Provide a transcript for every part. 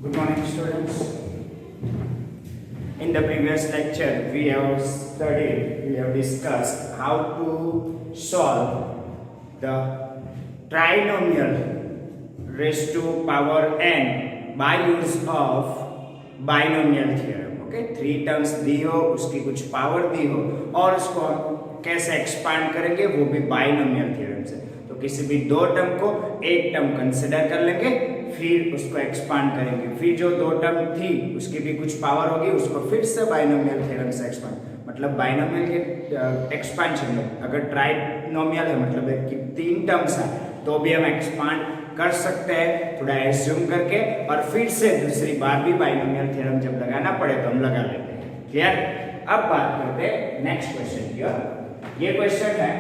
Good morning, students. In the previous lecture, we have discussed how to solve the trinomial raised to power n by use of binomial theorem. Okay, 3 terms दी हो, उसकी कुछ power दी हो और उसको हम कैसे expand करेंगे, वो भी बाइनोमियल थ्योरम से। तो किसी भी 2 टर्म को एक टर्म कंसिडर कर लेंगे, फिर उसको एक्सपांड करेंगे, फिर जो 2 टर्म थी उसकी भी कुछ पावर होगी, उसको फिर से बाइनोमियल थ्योरम से एक्सपांड, मतलब बाइनोमियल के एक्सपांशन में अगर ट्राइनोमियल है मतलब है कि 3 टर्म्स है तो भी हम एक्सपांड कर सकते हैं थोड़ा एज्यूम करके, और फिर से दूसरी बार भी बाइनोमियल थ्योरम जब लगाना पड़े तो हम लगा लेते हैं। क्लियर? अब बात करते हैं नेक्स्ट क्वेश्चन की। ये क्वेश्चन है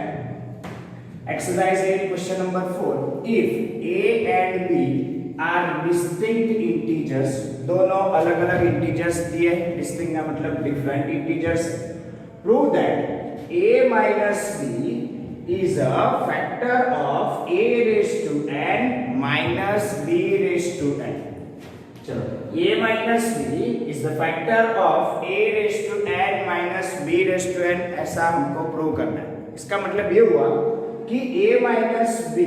exercise 8 question number 4। If a and b are distinct integers, दोनों अलग अलग इंटीजर्स दिए, डिस्टिंक्ट का मतलब different integers, prove that a minus b is a factor of a raised to n minus b raised to n। चलो, a minus b is the factor of a raised to n minus b raised to n, ऐसा हमको prove करना है। इसका मतलब ये हुआ कि a minus b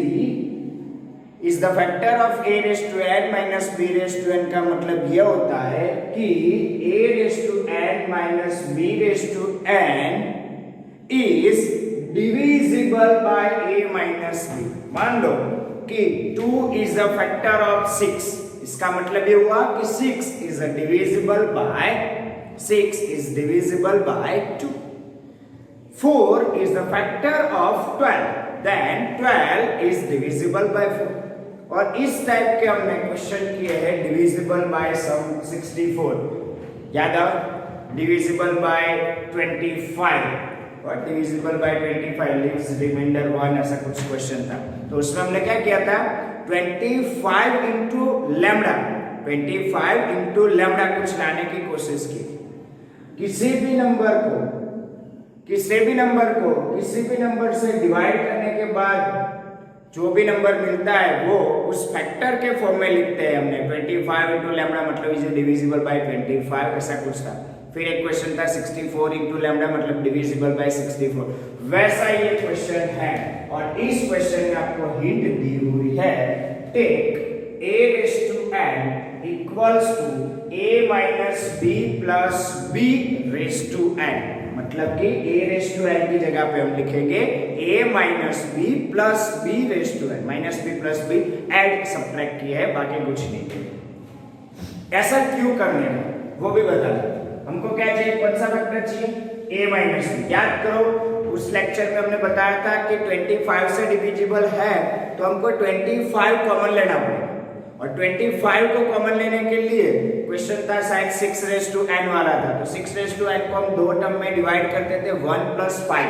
is the factor of a raised to n minus b raised to n का मतलब ये होता है कि a raised to n minus b raised to n is divisible by a minus b। मान लो कि 2 is a factor of 6, इसका मतलब ये हुआ कि 6 is divisible by 2। 4 is the factor of 12, then 12 is divisible by 4। और इस टाइप के हमने क्वेश्चन किए हैं डिविजिबल बाय सम 64, याद आओ, डिविजिबल बाय 25 और डिविजिबल बाय 25 लीव्स रिमाइंडर 1, ऐसा कुछ क्वेश्चन था। तो उसमें हमने क्या किया था, 25 इंटू लैम्डा कुछ लाने की कोशिश की। किसी भी नंबर से डिवाइड करने के बाद जो भी नंबर मिलता है वो उस फैक्टर के फॉर्म में लिखते हैं हमने। 25 इंटू लैम्डा मतलब इज डिविजिबल बाय 25, ऐसा कुछ था। फिर एक क्वेश्चन था 64 इंटू लैम्डा मतलब डिविजिबल बाय 64, वैसा ये क्वेश्चन है। और इस क्वेश्चन में आपको हिंट दी हुई है, take a raised to n equals to a minus b plus b raised to n, मतलब कि a raised to n की जगह पे हम लिखेंगे a minus b plus b raised to n, minus b plus b add subtract किया है, बाकी कुछ नहीं। ऐसा क्यों करने का वो भी बता दो। हमको क्या चाहिए, कौन सा फैक्टर चाहिए, a minus b। याद करो उस लेक्चर में हमने बताया था कि 25 से डिविजिबल है तो हमको 25 कॉमन लेना पड़ेगा, और 25 को कॉमन लेने के लिए क्वेश्चन था शायद 6 रेज़ टू n वाला था। तो 6 रेज़ टू n को हम 2 टर्म में डिवाइड करते थे 1 प्लस 5।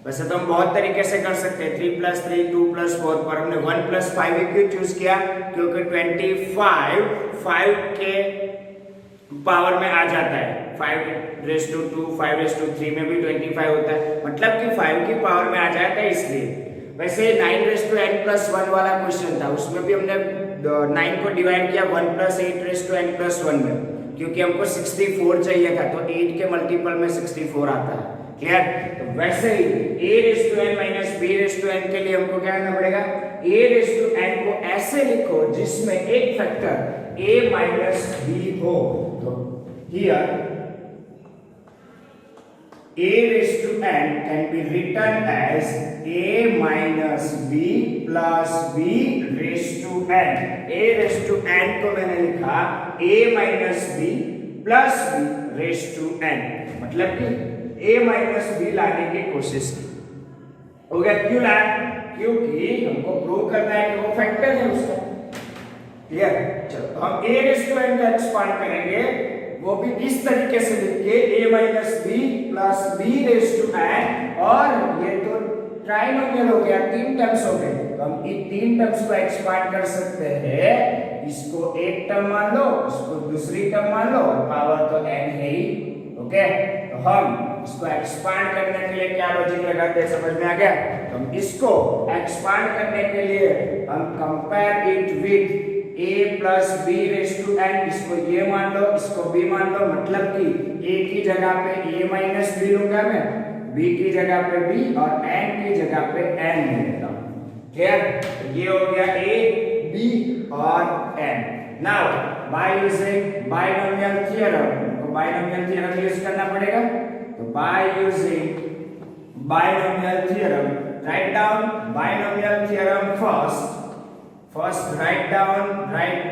वैसे तो हम बहुत तरीके से कर सकते हैं 3 प्लस 3 2 प्लस 4, पर हमने 1 प्लस 5 ही क्यों चूज किया, क्योंकि 25 5 के पावर में आ जाता है। 5 रेज़ टू 2 5 रेज़ टू 3 में भी 25 होता है, मतलब कि 5 की पावर में आ जाता है इसलिए। वैसे 9 रेज़ टू n प्लस 1 वाला क्वेश्चन था, उसमें भी हमने 9 को डिवाइड किया 1 plus 8 raise to n plus 1 में, क्योंकि हमको 64 चाहिए था, तो 8 के मल्टीपल में 64 आता है। क्लियर? तो वैसे ही a raise to n minus b raise to n के लिए हमको क्या करना पड़ेगा, a रेज़ टू n को ऐसे लिखो जिसमें एक फैक्टर a माइनस b हो। तो here a raised to n can be written as a minus b plus b raised to n। a raised to n को मैंने लिखा a minus b plus b raised to n, मतलब कि a minus b लाने की कोशिश की। हो गया? क्यों लाया? क्योंकि हमको प्रूव करना है कि वो फैक्टर है उसका। क्लियर? चलो हम a raised to n का एक्सपांड करेंगे, वो भी इस तरीके से लिख के a minus b plus b raised to n, और ये तो ट्राइनोमियल हो गया, 3 टर्म्स हो गए, तो हम इन 3 टर्म्स को एक्सपांड कर सकते हैं। इसको एक टर्म मान लो, इसको दूसरी टर्म मान लो, पावर तो n है ही। ओके, तो हम इसको एक्सपांड करने के लिए क्या लॉजिक लगाते हैं, समझ में आ गया? तो हम इसको एक्सपांड करने के लिए हम compare it with a plus b raise to n, इसको ये मान लो, इसको b मान लो, मतलब कि a की जगह पे a माइनस बी लूंगा मैं, b की जगह पे b और n की जगह पे n लेता हूं। क्लियर? ये हो गया a b और n। Now by using binomial theorem, तो बायनोमियल थ्योरम यूज करना पड़ेगा। तो by using binomial theorem, right down binomial theorem first. First right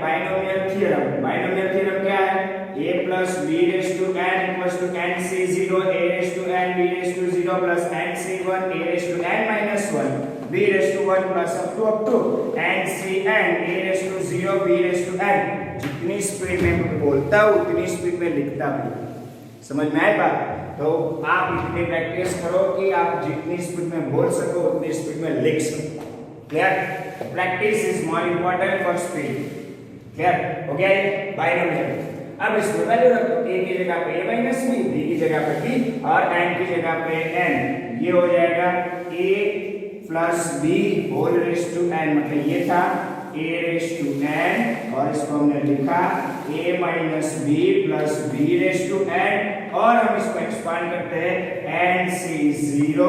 binomial theorem. Binomial theorem क्या है? a plus b raised to n equals to nc0 a raised to n b raised to 0 plus nc1 a raised to n minus 1 b raised to 1 plus up to ncn a raised to 0 b raised to n। जितनी speed में बोलता हूँ उतनी speed में लिखता भी। समझ में आई बात? तो आप इतनी प्रैक्टिस करो कि आप जितनी स्पीड में बोल सको उतनी स्पीड में लिख सको। Clear? Practice is more important for speed. Clear हो गया ये बायनोमियल। अब इसको वैल्यू रखो, a की जगह पे a माइनस b, b की जगह पे b और n की जगह पे n। ये हो जाएगा a plus b whole raise to n, मतलब ये था a रेस टू n और इसको हमने लिखा a minus b plus b raise to n और हम इसको एक्सपांड करते हैं nc0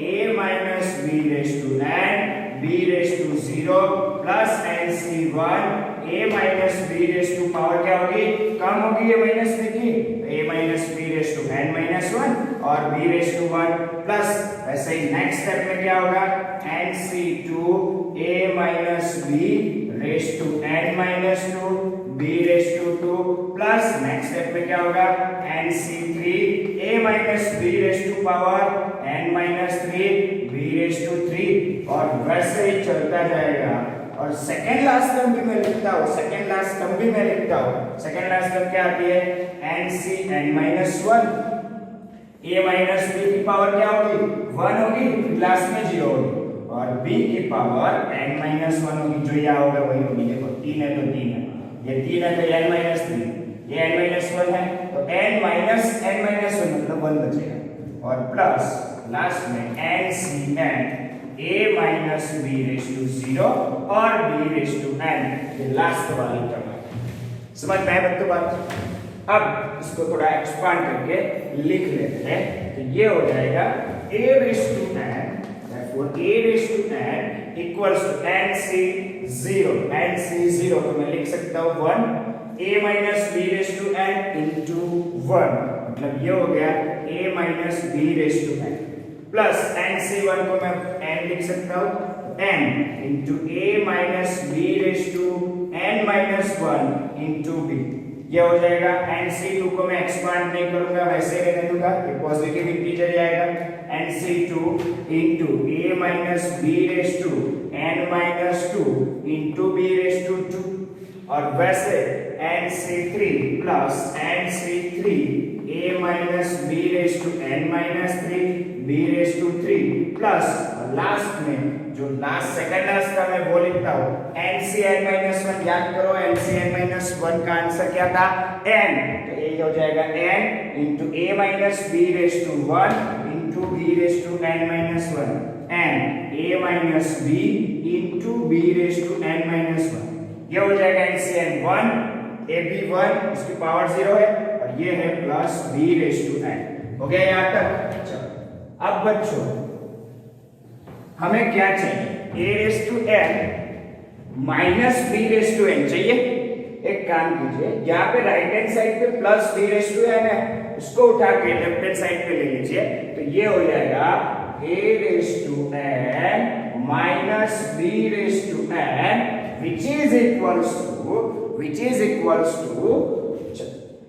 a minus b raise to n b raise to 0 plus nc1 a minus b raise to power क्या होगी? कम होगी a माइनस b की, a minus b raise to n minus 1 और b रेस टू 1 प्लस ऐसे ही next step में क्या होगा? nc2 a minus b raise to n minus 2 b raise to 2 plus next step में क्या होगा? nc3 a minus b raise to power n minus 3 b raise to 3 और वैसे ही चलता जाएगा। और सेकेंड लास्ट टर्म भी मैं लिखता हूँ, सेकेंड लास्ट टर्म भी मैं लिखता हूँ। सेकेंड लास्ट टर्म क्या आती है? nc(n - 1) a माइनस b की पावर क्या होगी? 1 होगी, लास्ट में 0 होगी और b की पावर n - 1 होगी, जो यहाँ होगा वही होगी। देखो 3 है तो 3 है, ये 3 है तो n - 3, ये n - 1 है तो n - 1 मतलब 1 बचेगा और प्लस लास्ट में nc(n) a minus b raise to 0 और b रेस टू n, ये लास्ट वाली टर्म है। समझ में आया बच्चों बात? अब इसको थोड़ा एक्सपांड करके लिख लेते हैं, तो ये हो जाएगा a raise to n, therefore a raise to n equals to nc0 तो मैं लिख सकता हूँ 1 a minus b raise to n into 1, मतलब ये हो गया a minus b raise to n plus nc1 को मैं n लिख सकता हूँ n into a minus b raise to n minus 1 into b। ये हो जाएगा nc2 को मैं एक्सपांड नहीं करूंगा, वैसे रहने दूंगा, ये पॉजिटिव इंटीजर जाएगा nc2 into a minus b raise to n minus 2 into b raise to 2 और वैसे nc3 plus nc3 a minus b raise to n minus 3 b raise to 3 plus last में जो लास्ट सेकंड लास्ट का मैं वो लिखता हूँ nCn minus 1। याद करो nCn माइनस 1 का आंसर क्या था? n, तो ये हो जाएगा n into a minus b raise to 1 into b raise to n minus 1 n a minus b into b raise to n minus 1। ये हो जाएगा nCn 1 ab1 इसकी पावर 0 है और ये है plus b raise to n। हो गया यहाँ तक? चलो अब बच्चों हमें क्या चाहिए? a raise to n minus b raise to n चाहिए। एक काम कीजिए, यहाँ पे राइट हैंड साइड पे plus b raise to n है, उसको उठा के लेफ्ट हैंड साइड पे ले लीजिए, तो ये हो जाएगा a raise to n minus b raise to n which is equals to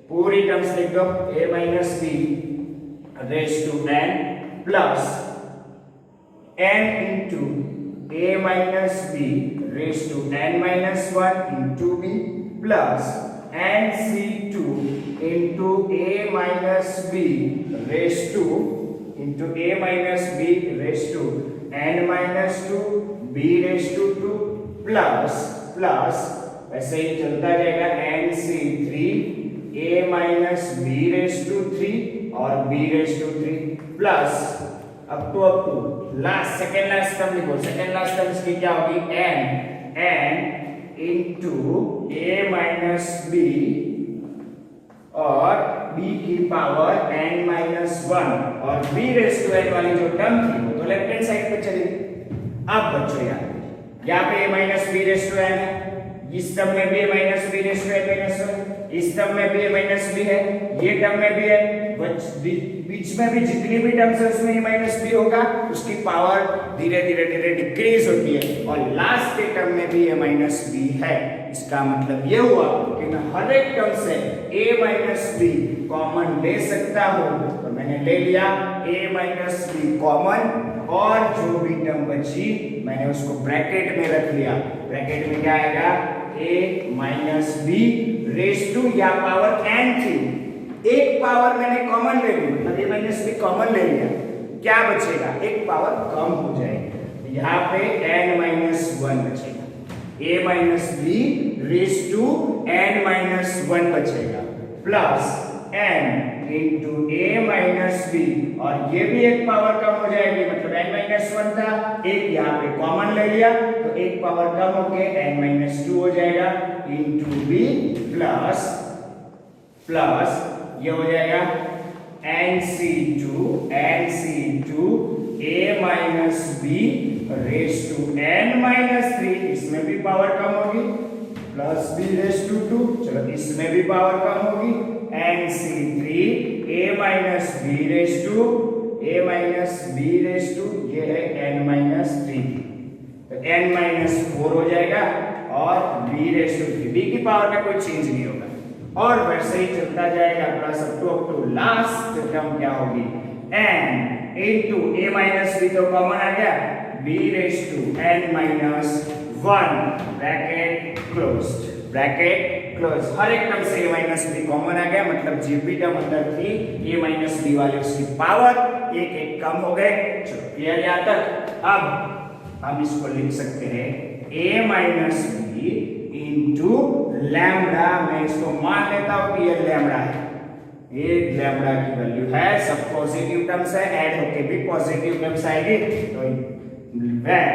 पूरी टर्म्स लिख दो a minus b raise to n plus n into a minus b raise to n minus 1 into b plus nc2 into a minus b raise to into a minus b raise to n minus 2 b raise to 2 plus ऐसे ही चलता जाएगा nc3 a minus b raise to 3 और b raise to 3 plus up to last second last term लिखो। Second last term इसकी क्या होगी? n into a minus b और b की पावर n माइनस 1 और b रेस टू n वाली जो टर्म थी वो तो लेफ्ट हैंड साइड पे चली गई। अब बच्चों यार यहाँ पे a minus b raise to n है, इस टर्म में भी a minus b raise to n minus 1, इस टर्म में भी a माइनस बी है, ये टर्म में भी है, बीच में भी जितनी भी टर्म्स है उसमें a माइनस बी होगा, उसकी पावर धीरे धीरे डिक्रीज होती है और लास्ट के टर्म में भी a माइनस बी है। इसका मतलब ये हुआ कि मैं हर एक टर्म से a माइनस बी कॉमन ले सकता हूँ, तो मैंने ले लिया a माइनस बी कॉमन और जो भी टर्म बची मैंने उसको ब्रैकेट में रख लिया। ब्रैकेट में क्या आएगा, a minus b raise to या पावर n थी, एक पावर मैंने कॉमन ले ली, मतलब a माइनस बी कॉमन ले लिया, क्या बचेगा, एक पावर कम हो जाएगी, यहाँ पे n माइनस 1 बचेगा, a minus b raise to n minus 1 बचेगा plus n into a minus b और ये भी एक पावर कम हो जाएगी, मतलब n माइनस 1 था, एक यहाँ पे कॉमन ले लिया तो एक पावर कम होके n माइनस 2 हो जाएगा इंटू b प्लस प्लस ये हो जाएगा nc2 a minus b raise to n minus 3, इसमें भी पावर कम होगी, प्लस b रेस टू 2, चलो इसमें भी पावर कम होगी, nc3 a minus b raise to ये है n माइनस 3, तो n माइनस 4 हो जाएगा और b रेस टू 3, b की पावर में कोई चेंज नहीं होगा और वैसे ही चलता जाएगा plus up to last term क्या होगी n into a minus b तो कॉमन आ गया, b raise to n minus 1 bracket close, हर एक टर्म से a माइनस बी कॉमन आ गया, मतलब जो भी टर्म अंदर थी a माइनस बी वाली उसकी पावर एक एक कम हो गए। चलो क्लियर यहाँ तक। अब हम इसको लिख सकते हैं a minus b into lambda, मैं इसको मान लेता हूं कि ये लैम्बडा है, ये लैम्बडा की वैल्यू है, सब पॉजिटिव टर्म्स है, ऐड होके भी पॉजिटिव टर्म्स आएगी, तो वेर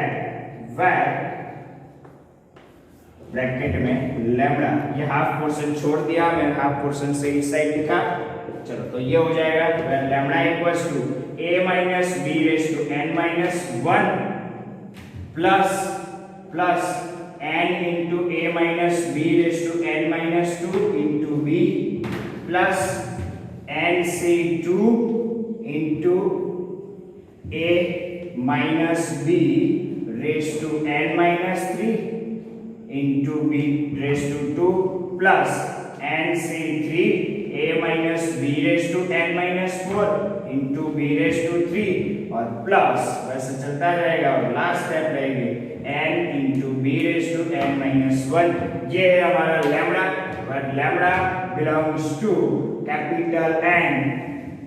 ब्रैकेट में लैम्बडा, ये हाफ पोर्शन छोड़ दिया, मैंने हाफ पोर्शन से इस साइड लिखा, चलो तो ये हो जाएगा lambda equals to a minus b raise to n minus 1 plus n into a minus b raise to n minus 2 into b plus nc2 into a minus b raise to n minus 3 into b raise to 2 plus nc3 a minus b raise to n minus 4 into b raise to 3 और plus वैसे चलता जाएगा और last step रहेगी n into b raise to n minus 1, ये है हमारा lambda, but lambda belongs to capital N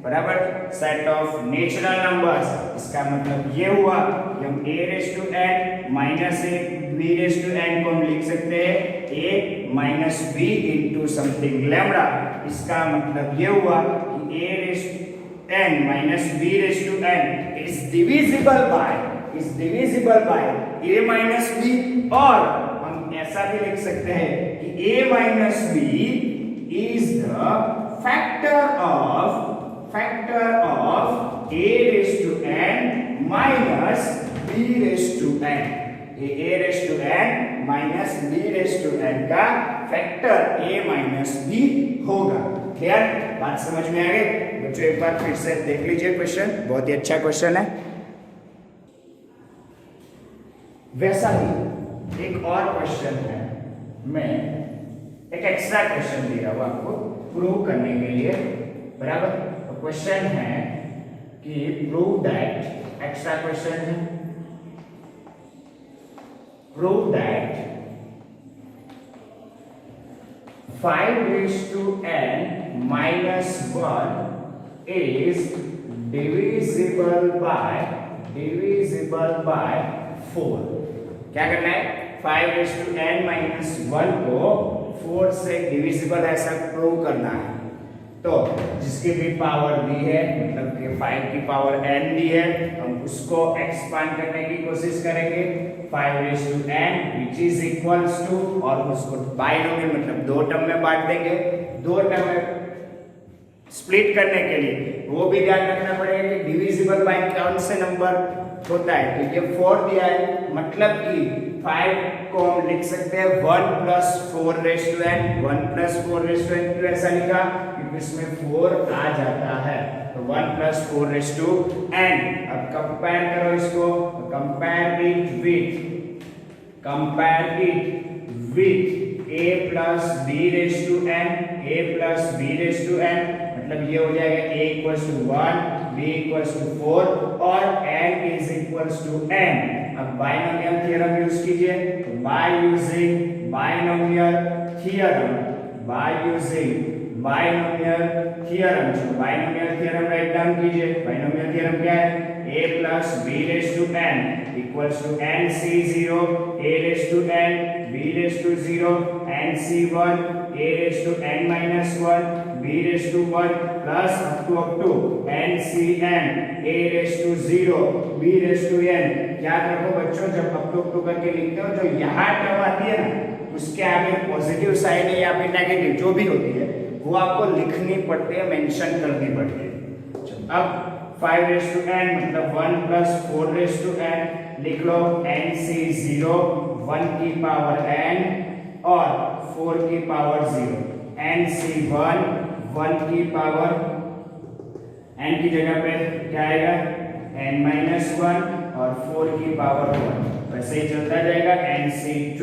बराबर सेट ऑफ नेचुरल नंबर्स। इसका मतलब ये हुआ कि हम a raise to n minus a b raise to n को हम लिख सकते हैं a minus b into something lambda. इसका मतलब ये हुआ कि a raise to n minus b raise to n is divisible by a minus b, और हम ऐसा भी लिख सकते हैं कि a minus b is the factor of a raise to n minus b raise to n, ये a raise to n minus b raise to n का फैक्टर a माइनस b होगा। क्लियर, बात समझ में आ गई बच्चों? एक बार फिर से देख लीजिए क्वेश्चन, बहुत ही अच्छा क्वेश्चन है। वैसा ही एक और क्वेश्चन है, मैं एक एक्स्ट्रा क्वेश्चन दे रहा हूं आपको प्रूव करने के लिए, बराबर। तो क्वेश्चन है कि प्रूव दैट, एक्स्ट्रा क्वेश्चन है, prove that 5 raised to n minus 1 is divisible by 4। क्या करना है, 5 raised to n minus 1 को 4 से डिविजिबल ऐसा प्रूव करना है। तो जिसकी भी पावर दी है, मतलब कि 5 की पावर n दी है, हम उसको एक्सपांड करने की कोशिश करेंगे। 5 raise to n which is equals to, और उसको बाइनोमियल मतलब दो टर्म में बांट देंगे, दो टर्म में स्प्लिट करने के लिए वो भी ध्यान रखना पड़ेगा कि डिविजिबल बाय कौन से नंबर होता है। तो ये 4 दिया है, मतलब कि 5 को हम लिख सकते हैं 1 plus 4 raise to n, 1 plus 4 raise to n क्यों ऐसा लिखा, क्योंकि इसमें 4 आ जाता है, तो 1 प्लस 4 रेज टू n। अब कंपेयर करो इसको, compare it a plus b raise to n, a plus b raise to n, मतलब ये हो जाएगा a equals to 1, b equals to 4 और n is equals to n। अब बाइनोमियल थ्योरम यूज कीजिए, तो बाय यूजिंग बाइनोमियल थ्योरम, तो binomial theorem right down कीजिए। बाइनोमियल थ्योरम क्या है, a plus b raise to n equals to nc0 a raise to n b raise to 0 nc1 a raise to n minus 1 b raise to 1 plus up to ncn a raise to 0 b raise to n। याद रखो बच्चों, जब up to करके लिखते हो जो यहाँ term आती है ना, उसके आगे पॉजिटिव साइन है या फिर नेगेटिव जो भी होती है वो आपको लिखनी पड़ती है, मेंशन करनी पड़ती है। अब 5 रेज टू n मतलब 1 प्लस 4 रेज टू n लिख लो, nc0 1 की पावर n और 4 की पावर 0, nc1 1 की पावर n की जगह पे क्या आएगा n minus 1 और 4 की पावर 1, वैसे ही चलता जाएगा। nc2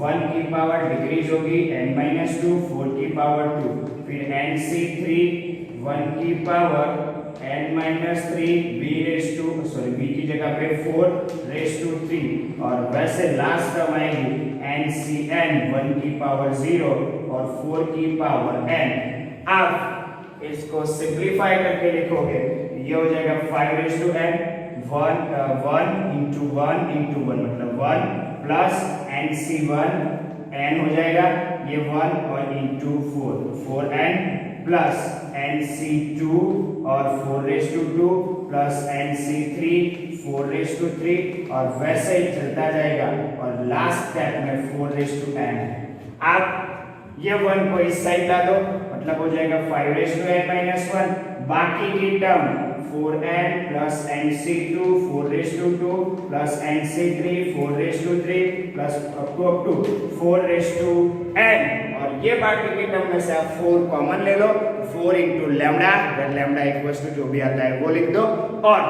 1 की पावर डिक्रीज होगी n minus 2 4 की पावर 2, फिर nc3 1 की power n minus 3 b raise to b की जगह पे 4 रेज टू 3 और वैसे लास्ट टर्म आएगी ncn 1 की पावर 0 और 4 की पावर n। अब इसको सिंप्लीफाई करके लिखोगे, ये हो जाएगा 5 raise to n 1 into 1 into 1 मतलब 1 प्लस nc1 n हो जाएगा ये 1 और into 4n प्लस nc2 और 4 raise to 2 plus nc3 4 raise to 3 और वैसे ही चलता जाएगा और लास्ट स्टेप में 4 रेज टू n। आप ये 1 को इस साइड ला दो, मतलब हो जाएगा 5 रेज टू n minus 1, बाकी की term 4n plus nc2 4 raise to 2 plus nc3 4 raise to 3 plus up to 4 raise to n, और ये बाकी के टर्म में से आप 4 कॉमन ले लो, 4 into lambda, lambda equals to जो भी आता है वो लिख दो और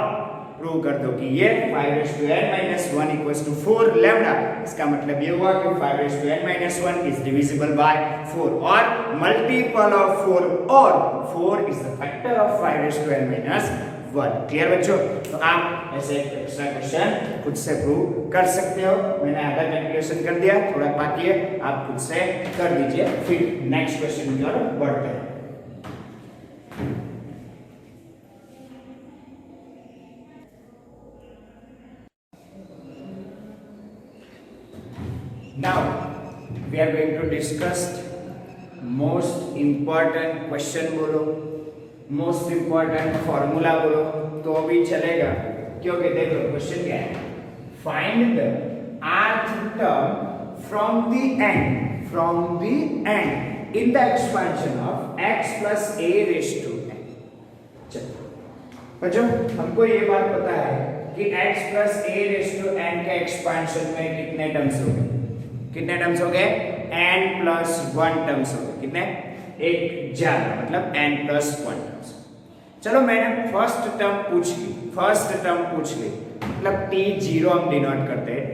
प्रूव कर दो कि ये 5 raise to n minus 1 equals to 4 lambda. इसका मतलब ये हुआ कि 5 raise to n minus 1 is divisible by 4 और मल्टीपल ऑफ 4 और 4 is the factor of 5 raise to n minus 1। Clear बच्चों? तो आप ऐसे एक्स्ट्रा क्वेश्चन खुद से प्रूव कर सकते हो। मैंने आधा कैलकुलेशन कर दिया, थोड़ा बाकी है, आप खुद से कर दीजिए, फिर नेक्स्ट क्वेश्चन की ओर बढ़ते हैं। Now we are going to discuss most important question बोलो, most important formula बोलो तो भी चलेगा, क्योंकि देखो क्वेश्चन क्या है, find the rth term from the end in the expansion of x plus a raised to n। चलो बच्चों, हमको ये बात पता है कि x plus a raised to n के एक्सपेंशन में कितने टर्म्स हो गए, कितने टर्म्स हो गए, n प्लस 1 टर्म्स हो गए, कितने, एक ज्यादा, मतलब n प्लस 1 टर्म्स। चलो मैंने फर्स्ट टर्म पूछ ली, मतलब t0 हम डिनोट करते हैं,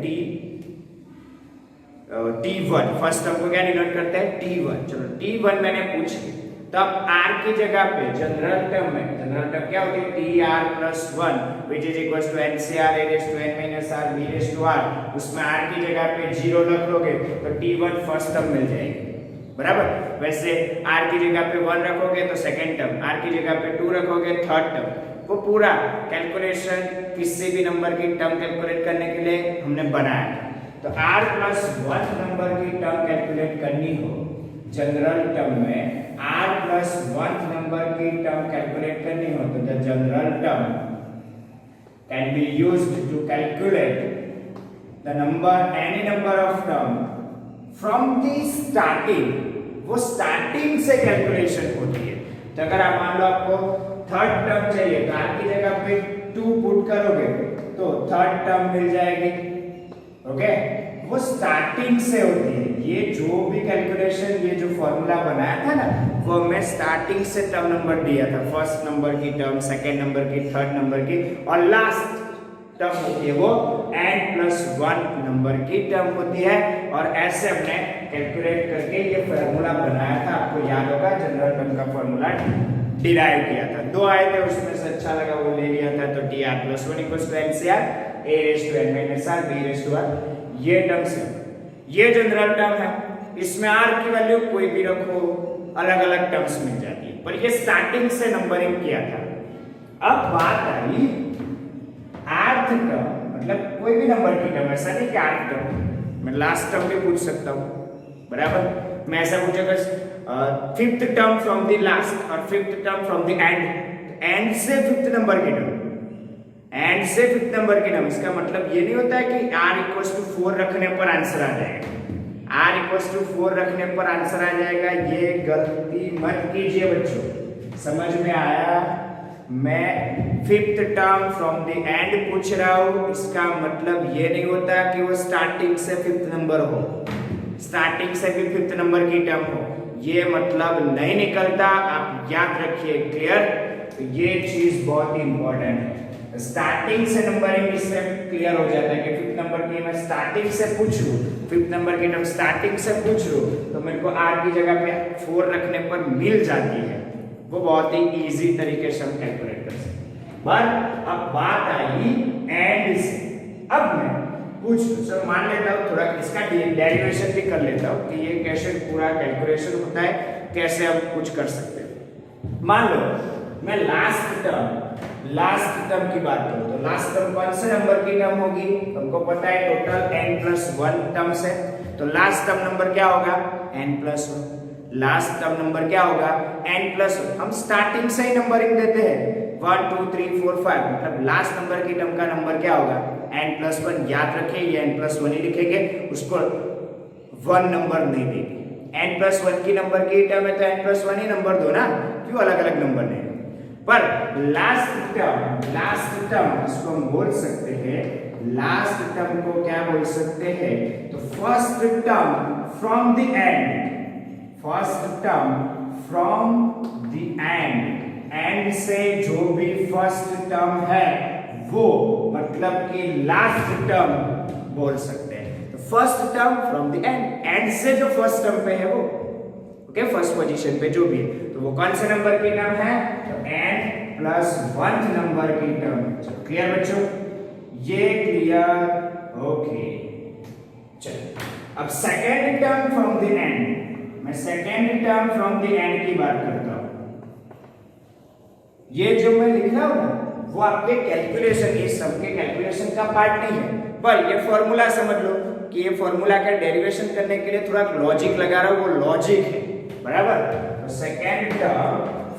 t1 फर्स्ट टर्म को क्या डिनोट करते हैं, t1। चलो t1 मैंने पूछ ली, तब r की जगह पे जनरल टर्म में, जनरल टर्म क्या होती है, tr plus 1 which is equals to ncr a raise to n minus r b raise to r, उसमें r की जगह पे 0 रख लोगे तो t1 फर्स्ट टर्म मिल जाएगी, बराबर। वैसे r की जगह पे 1 रखोगे तो सेकंड टर्म, r की जगह पे 2 रखोगे थर्ड टर्म। वो पूरा कैलकुलेशन किसी भी नंबर की टर्म कैलकुलेट करने के लिए हमने बनाया। तो r प्लस 1 नंबर की टर्म कैलकुलेट करनी हो जनरल टर्म में, r प्लस 1 नंबर की टर्म कैलकुलेट करनी हो तो the general term can be used to calculate the number any number of term from the starting, वो स्टार्टिंग से कैलकुलेशन होती है। तो अगर आप मान लो आपको थर्ड टर्म चाहिए तो आर की जगह पे 2 पुट करोगे तो थर्ड टर्म मिल जाएगी। ओके, वो स्टार्टिंग से होती है। ये जो भी कैलकुलेशन, ये जो फॉर्मूला बनाया था ना, वो मैं स्टार्टिंग से टर्म नंबर दिया था। फर्स्ट नंबर की टर्म, सेकंड नंबर की, थर्ड नंबर की और लास्ट टर्म होती है वो n+1 नंबर की टर्म होती है। और ऐसे हमने कैलकुलेट करके ये फॉर्मूला बनाया था, आपको याद होगा, जनरल टर्म का फॉर्मूला डिराइव किया था। 2 आए थे, उसमें से अच्छा लगा वो ले लिया था। तो dr+1 NCR a⁻n−r b⁻r, ये टर्म से ये जनरल टर्म है। इसमें r की वैल्यू कोई भी रखो, अलग अलग टर्म्स मिल जाती है, पर ये स्टार्टिंग से नंबरिंग किया था। अब बात आई आर्थ टर्म, मतलब कोई भी नंबर की टर्म, ऐसा नहीं कि आर्थ टर्म, मैं लास्ट टर्म भी पूछ सकता हूँ, बराबर। मैं ऐसा पूछूंगा fifth term from the last और fifth term from the end, end से फिफ्थ नंबर की टर्म, एंड से फिफ्थ नंबर की टर्म। इसका मतलब ये नहीं होता है कि r=4 रखने पर आंसर आ जाएगा, r=4 रखने पर आंसर आ जाएगा, ये गलती मत कीजिए बच्चों। समझ में आया? मैं fifth term from the and पूछ रहा हूं, इसका मतलब ये नहीं होता कि वो स्टार्टिंग से फिफ्थ नंबर हो, स्टार्टिंग से भी फिफ्थ नंबर की टर्म हो, ये मतलब नहीं निकलता। आप याद रखिए, क्लियर? तो ये चीज बहुत ही इंपॉर्टेंट है। स्टार्टिंग से नंबरिंग इससे क्लियर हो जाता है कि फिफ्थ नंबर की मैं स्टार्टिंग से पूछ लूं, फिफ्थ नंबर की टर्म स्टार्टिंग से पूछ लूं, तो मेरे को r की जगह पे 4 रखने पर मिल जाती है। वो बहुत ही इजी तरीके से हम कैलकुलेट कर सकते हैं। बट अब बात आई एंड से। अब मैं पूछ चलो मान लेता हूँ, थोड़ा इसका डेरिवेशन भी कर लेता हूँ कि ये कैसे पूरा कैलकुलेशन होता है, कैसे हम कुछ कर सकते हैं। मान लो मैं लास्ट टर्म की बात करूं, तो लास्ट टर्म कौन से नंबर की टर्म होगी? हमको पता है टोटल n+1 टर्म्स है, तो लास्ट टर्म नंबर क्या होगा? n+1। लास्ट टर्म नंबर क्या होगा? n+1। हम स्टार्टिंग से ही नंबरिंग देते हैं 1 2 3 4 5, मतलब लास्ट नंबर की टर्म का नंबर क्या होगा? n+1। याद रखिए, ये n+1 ही लिखेंगे, उसको 1 नंबर नहीं देंगे। n+1 की नंबर की टर्म है तो n+1 ही नंबर दो ना, क्यों अलग अलग नंबर नहीं? पर लास्ट टर्म इसको हम बोल सकते हैं, लास्ट टर्म को क्या बोल सकते हैं? तो first term from the and, first term from the end से जो भी फर्स्ट टर्म है वो मतलब कि लास्ट टर्म बोल सकते हैं। तो first term from the end से जो फर्स्ट टर्म पे है वो, ओके, फर्स्ट पोजीशन पे जो भी है, तो वो कौन से नंबर की टर्म है? तो n+1 नंबर की टर्म। चलो क्लियर बच्चों, ये क्लियर? ओके, चलो अब second term from the end, मैं second term from the end की बात करता हूं। ये जो मैं लिख रहा हूं ना, वो आपके कैलकुलेशन, ये सबके कैलकुलेशन का पार्ट नहीं है, पर ये फॉर्मूला समझ लो कि ये फॉर्मूला का डेरिवेशन करने के लिए थोड़ा लॉजिक लगा रहा हूं, वो लॉजिक है, बराबर। तो second term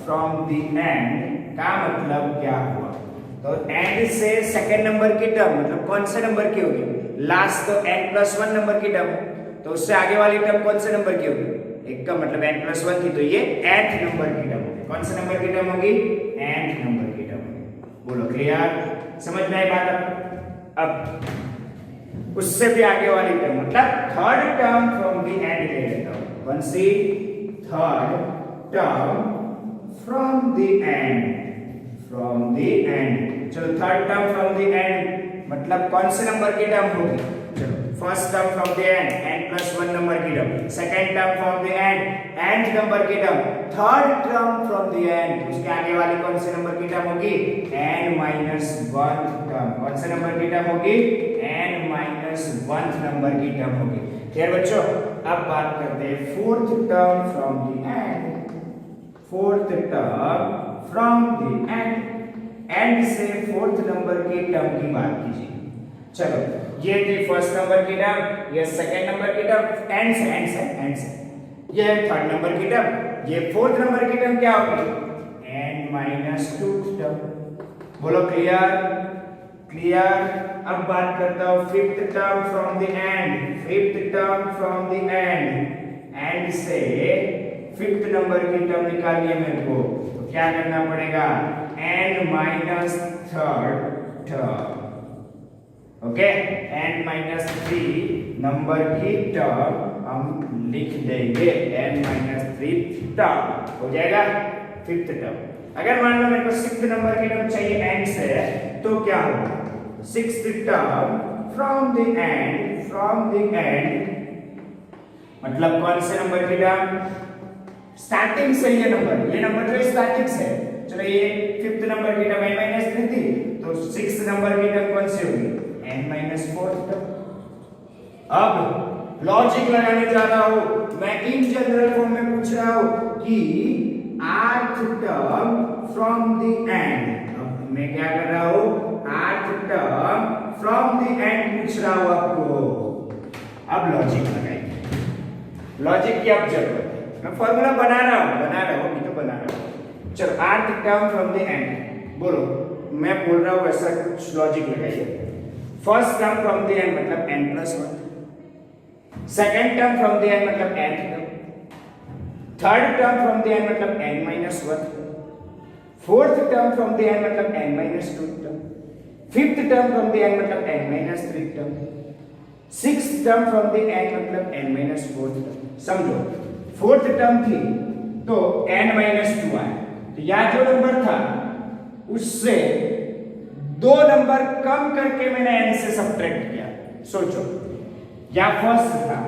from the and का मतलब क्या हुआ? तो एंड से सेकेंड नंबर की टर्म मतलब कौन से नंबर की होगी? लास्ट, तो n+1 नंबर की टर्म, तो उससे आगे वाली टर्म कौन से नंबर की होगी? एक का मतलब n+1 थी, तो ये nth नंबर की टर्म होगी। कौन से नंबर की टर्म होगी? nth नंबर की टर्म। बोलो क्लियर? समझ में आई बात? अब उससे भी आगे वाली टर्म मतलब third term from the end ले लेता हूं। कौन सी? Third term from the end, from the end. चलो third term from the end मतलब कौन से नंबर की टर्म होगी? चलो first term from the end n+1 number की term, second term from the end nth number की term, third term from the end उसके आगे वाली कौन से नंबर की टर्म होगी? n-1 term. कौन से नंबर की टर्म होगी? n-1 नंबर की टर्म होगी। क्लियर बच्चों? अब बात करते हैं fourth term from the and, fourth term from the end से फोर्थ नंबर की टर्म की बात कीजिए। चलो ये थी फर्स्ट नंबर की टर्म, ये सेकंड नंबर की टर्म, एंड से ये थर्ड नंबर की टर्म, ये फोर्थ नंबर की टर्म क्या होगी? n-2 term. बोलो क्लियर? क्लियर। अब बात करता हूं fifth term from the end, fifth term from the end से फिफ्थ नंबर की टर्म निकालनी है मेरे को, तो क्या करना पड़ेगा, end minus third term, okay, n minus 3 number की टर्म हम लिख देंगे, एन माइनस 3 टर्म हो जाएगा फिफ्थ टर्म। अगर मान लो मेरे को सिक्स्थ नंबर की टर्म चाहिए एंड से, तो क्या होगा, sixth term from the end मतलब कौन से नंबर की टर्म, स्टार्टिंग से ये नंबर जो स्टार्टिंग से, चलो ये फिफ्थ नंबर की टर्म n माइनस 3 थी, तो सिक्स्थ नंबर की टर्म कौन सी होगी, n माइनस 4 टर्म। अब लॉजिक लगाने जा रहा हूं मैं, इन जनरल फॉर्म में पूछ रहा हूं कि आर्थ टर्म फ्रॉम द एंड, अब मैं क्या कर रहा हूं, आर्थ टर्म फ्रॉम द एंड पूछ रहा हूं आपको। अब लॉजिक लगाइए, लॉजिक की अब जरूरत है, मैं फॉर्मूला बना रहा हूं अभी तो बना रहा हूं। चलो आर्थ टर्म फ्रॉम द एंड बोलो, मैं बोल रहा हूं वैसा कुछ लॉजिक लगाइए। First term from the end मतलब n plus 1, second term from the end मतलब n term, third term from the end मतलब n minus 1, fourth term from the end मतलब n minus 2 term, fifth term from the end मतलब n minus 3 term, sixth term from the end मतलब n minus 4 term. समझो fourth term थी तो n minus 2 आया, तो यह जो नंबर था उससे 2 नंबर कम करके मैंने n से सब्ट्रैक्ट किया। सोचो या फर्स्ट था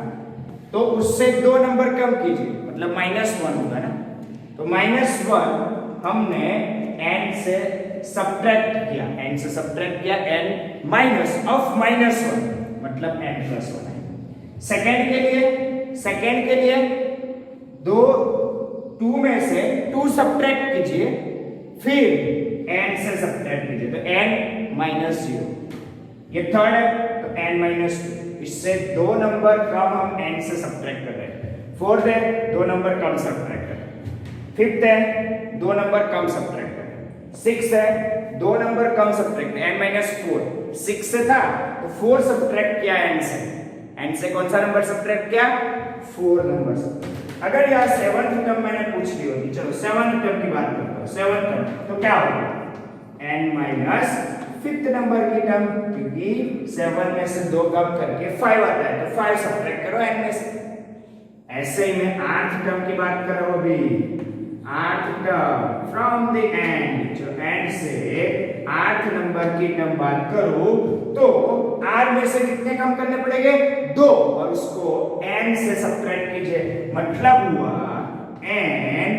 तो उससे 2 नंबर कम कीजिए, मतलब माइनस 1 होगा ना, तो माइनस 1 हमने n से सब्ट्रैक्ट किया, n माइनस ऑफ माइनस 1 मतलब n प्लस 1 है। सेकेंड के लिए 2 में से 2 सब्ट्रैक्ट कीजिए, फिर n से सब्ट्रैक्ट कीजिए तो n माइनस 0, ये थर्ड है तो n माइनस 2, इससे 2 नंबर कम हम n से सब्ट्रैक्ट कर रहे हैं। फोर्थ है 2 नंबर कम सब्ट्रैक्ट कर रहे हैं, फिफ्थ है 2 नंबर कम सब्ट्रैक्ट कर रहे हैं, सिक्स्थ है 2 नंबर कम सब्ट्रैक्ट, n माइनस 4, 6 से था तो 4 सब्ट्रैक्ट किया n से कौन सा नंबर सब्ट्रैक्ट किया, 4 नंबर सब्ट्रैक्ट। अगर यहाँ सेवंथ टर्म मैंने पूछ ली होती, चलो सेवंथ टर्म की बात करता हूँ, सेवंथ टर्म तो क्या होगा, n माइनस फिफ्थ नंबर की टर्म, क्योंकि 7 में से 2 कम करके 5 आता है तो 5 सब्ट्रैक्ट करो n में से। ऐसे ही मैं आर्थ टर्म की बात कर रहा हूं अभी, आर्थ टर्म फ्रॉम द एंड, जो एंड से आर्थ नंबर की टर्म बात करूं तो r में से कितने कम करने पड़ेंगे, 2, और उसको n से सब्ट्रैक्ट कीजिए, मतलब हुआ n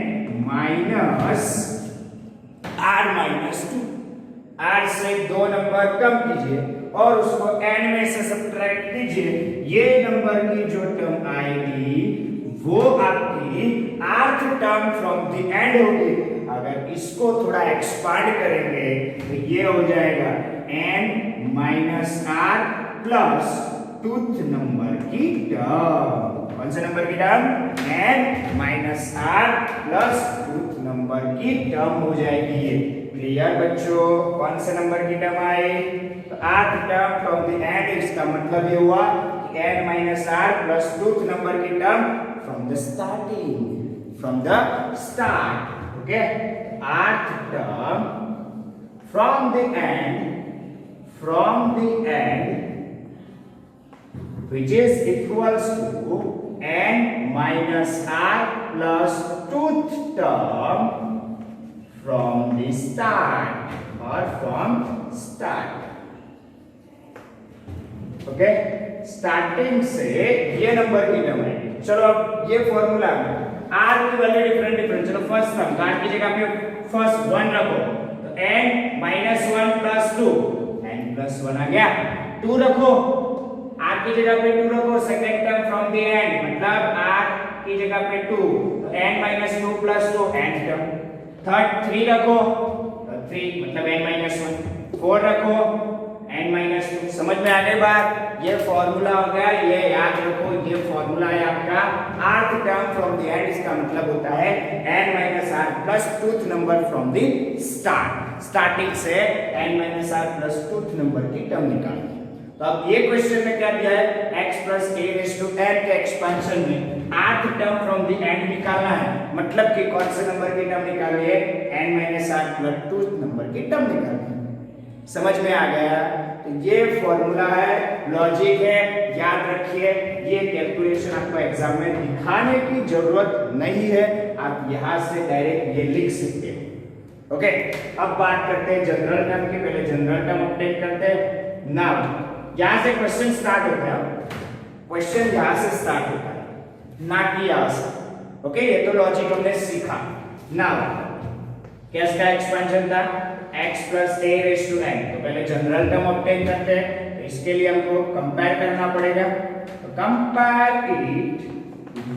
minus r minus 2, r से 2 नंबर कम कीजिए और उसको n में से सब्ट्रैक्ट कीजिए, ये नंबर की जो टर्म आएगी वो आपकी आर्थ टर्म फ्रॉम द एंड होगी। अगर इसको थोड़ा एक्सपांड करेंगे तो ये हो जाएगा n minus r plus tooth number की टर्म, कौन से नंबर की term, n minus r plus tooth number की टर्म हो जाएगी ये। क्लियर बच्चों, कौन से नंबर की टर्म आए, तो आर्थ टर्म फ्रॉम द एंड, इसका मतलब ये हुआ कि n minus r plus tooth number की term from the start, okay, rth term from the end which is equals to n minus r plus tooth term from the start or from start, okay, starting से ये number की term है। चलो अब ये formula है, r की value different, चलो फर्स्ट टर्म r की जगह पे फर्स्ट 1 रखो तो n minus 1 plus 2, n plus 1 आ गया, 2 रखो, r की जगह पे 2 रखो, second term from the end मतलब r की जगह पे 2 तो n minus 2 plus 2 n term, third 3 रखो तो 3 मतलब n माइनस 1, 4 रखो n माइनस टू। समझ में आ गई बात? ये फॉर्मूला हो गया, ये याद रखो, ये फॉर्मूला है आपका rth term from the and. इसका मतलब होता है n minus r plus tooth number from the start. Starting से n minus r plus tooth number की टर्म निकालनी है। तो अब ये क्वेश्चन में क्या दिया है, x plus a raise to n के एक्सपेंशन में rth term from the end निकालना है। मतलब कि कौन से नंबर की टर्म निकालनी है, n minus r plus tooth number की टर्म निकालनी है। समझ में आ गया? तो ये फॉर्मूला है, लॉजिक है, याद रखिए। ये कैलकुलेशन आपको एग्जाम में दिखाने की जरूरत नहीं है, आप यहां से डायरेक्ट ये लिख सकते हो। ओके, अब बात करते हैं जनरल टर्म की। पहले जनरल टर्म अपडेट करते हैं। नाउ यहां से क्वेश्चन स्टार्ट होता है, क्वेश्चन यहां से स्टार्ट होता है, ना कि यहां से। ओके, ये तो लॉजिक हमने सीखा। नाउ क्या इसका एक्सपेंशन था, x plus a raise to n। तो पहले जनरल टर्म ऑब्टेन करते हैं, तो इसके लिए हमको कंपेयर करना पड़ेगा। तो compare it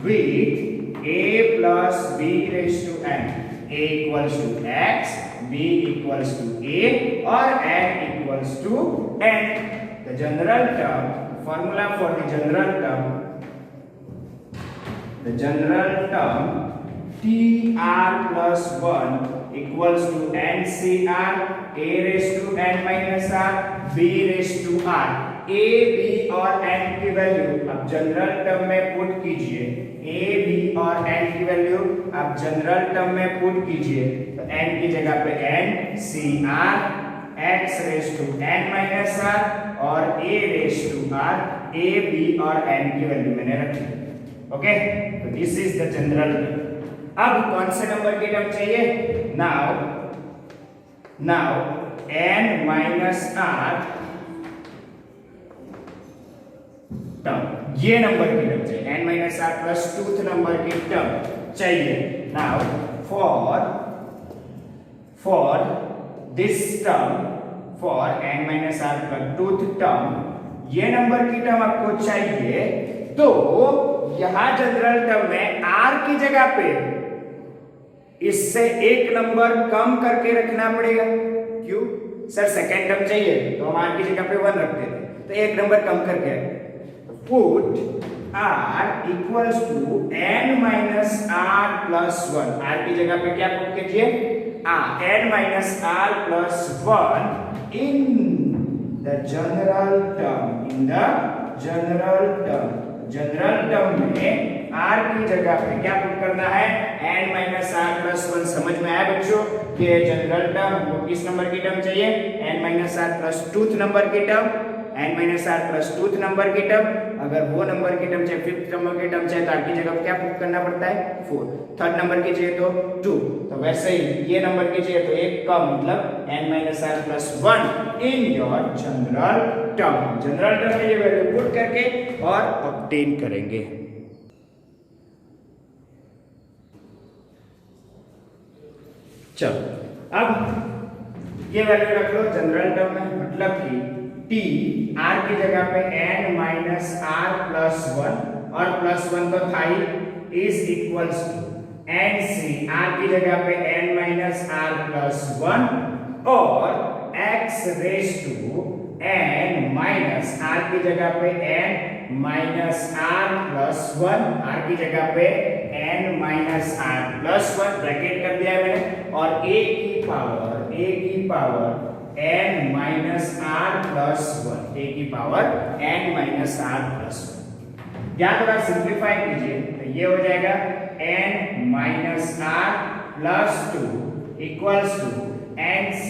with a plus b raise to n। a equals to x, b equals to a और n equals to n। The general term, formula for the general term tr plus 1 equals to ncr a raised to n minus r b raised to r। a b और n की value अब general term में put कीजिए। a b और n की value अब general term में put कीजिए। तो n की जगह पे n c r, x raise to n minus r और a raise to r। a b और n की वैल्यू मैंने रखी। ओके, तो this is the general term. अब कौन से नंबर की टर्म चाहिए, now n minus r term, ये नंबर की टर्म चाहिए। n minus r plus tooth number की टर्म चाहिए। Now for this term, for n minus r plus tooth term, ये नंबर की टर्म आपको चाहिए। तो यहां जनरल टर्म में r की जगह पे इससे एक नंबर कम करके रखना पड़ेगा। क्यों सर, सेकेंड टर्म चाहिए तो हम r की जगह पे 1 रख देते, तो एक नंबर कम करके put r equals to n minus r plus 1। r की जगह पे क्या पुट कीजिए, n minus r plus 1 in the general term. General term में r की जगह पे क्या पुट करना है, n माइनस r प्लस 1। समझ में आया बच्चों? ये जनरल टर्म वो किस नंबर की टर्म चाहिए, n minus r plus tooth number की term, n minus r plus tooth number की टर्म। अगर वो नंबर की टर्म चाहिए, फिफ्थ नंबर की टर्म चाहिए, तो r की जगह क्या पुट करना पड़ता है, 4। थर्ड नंबर की चाहिए तो 2। तो वैसे ही ये नंबर की चाहिए तो एक कम, मतलब n minus r plus 1 in your general term. General term में ये वैल्यू पुट करके और ऑब्टेन करेंगे। चलो, अब ये वैल्यू रख लो जनरल टर्म में, मतलब कि t r की जगह पे n माइनस r प्लस 1 और प्लस 1 तो था ही, is equals to n c r की जगह पे n माइनस r प्लस 1 और x raise to n minus r की जगह पे n minus r plus 1, r की जगह पे n माइनस r प्लस 1 ब्रैकेट कर दिया है मैंने, और a की power n minus r plus 1, a की power n minus r plus 1। या थोड़ा सिंप्लीफाई कीजिए तो ये हो जाएगा n minus r plus 2 equals to nc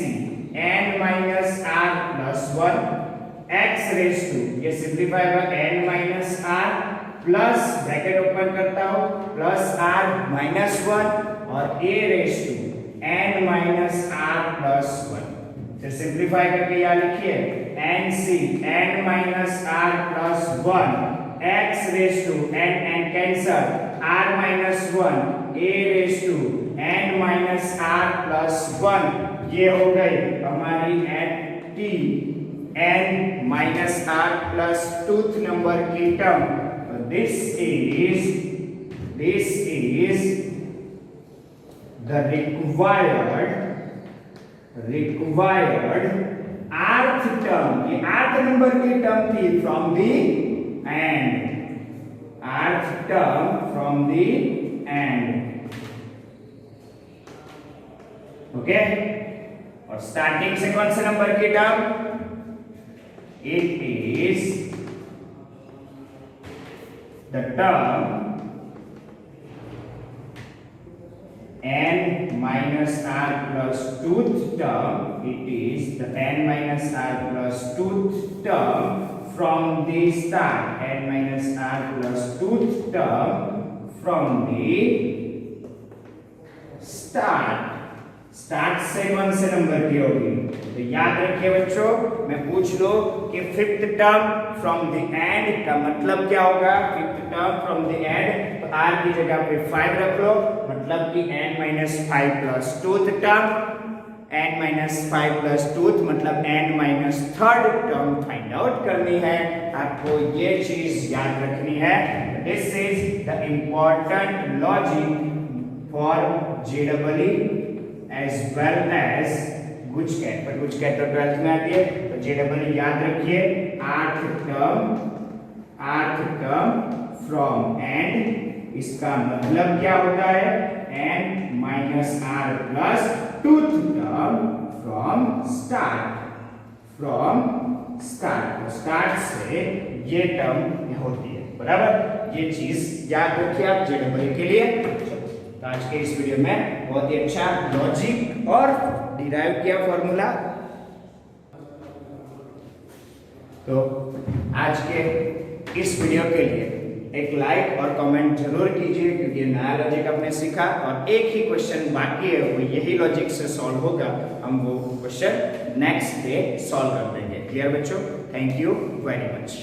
n minus r plus 1 x raise to, ये सिंप्लीफाई होगा n minus r plus bracket open करता हूं प्लस r माइनस 1 और a raise to n minus r plus 1। फिर simplify करके यहां लिखिए nc n minus r plus 1 x raise to n cancel r minus 1 a raise to n minus r plus 1। ये हो गई हमारी n minus r plus tooth number की term. This is the required rth term, ये rth number की term थी from the end, rth term from the end, okay. और starting से कौन से नंबर की term? It is the term n minus r plus tooth term, it is the n minus r plus tooth term from the start, n minus r plus tooth term from the start। Start से कौन से number की होगी? तो याद रखिए बच्चों, मैं पूछ लो कि fifth term from the and का मतलब क्या होगा? Fifth term from the and, तो r की जगह पे 5 रख लो, मतलब कि n minus 5 plus tooth term, n minus 5 plus tooth मतलब n minus third term find out करनी है। आपको ये चीज याद रखनी है। This is the important logic for JEE as well as गुजकैट, पर गुजकैट तो 12th में आती है, तो JEE याद रखिए। आर्थ टर्म फ्रॉम एंड, इसका मतलब क्या होता है? n minus r plus tooth term from start, तो स्टार्ट से ये टर्म होती है, बराबर। ये चीज याद रखिए आप JEE के लिए। तो आज के इस वीडियो में बहुत ही अच्छा लॉजिक और डिराइव किया फॉर्मूला। तो आज के इस वीडियो के लिए एक लाइक और कमेंट जरूर कीजिए, क्योंकि नया लॉजिक आपने सीखा और एक ही क्वेश्चन बाकी है, वो यही लॉजिक से सॉल्व होगा। हम वो क्वेश्चन नेक्स्ट डे सॉल्व कर देंगे। क्लियर बच्चों? Thank you very much.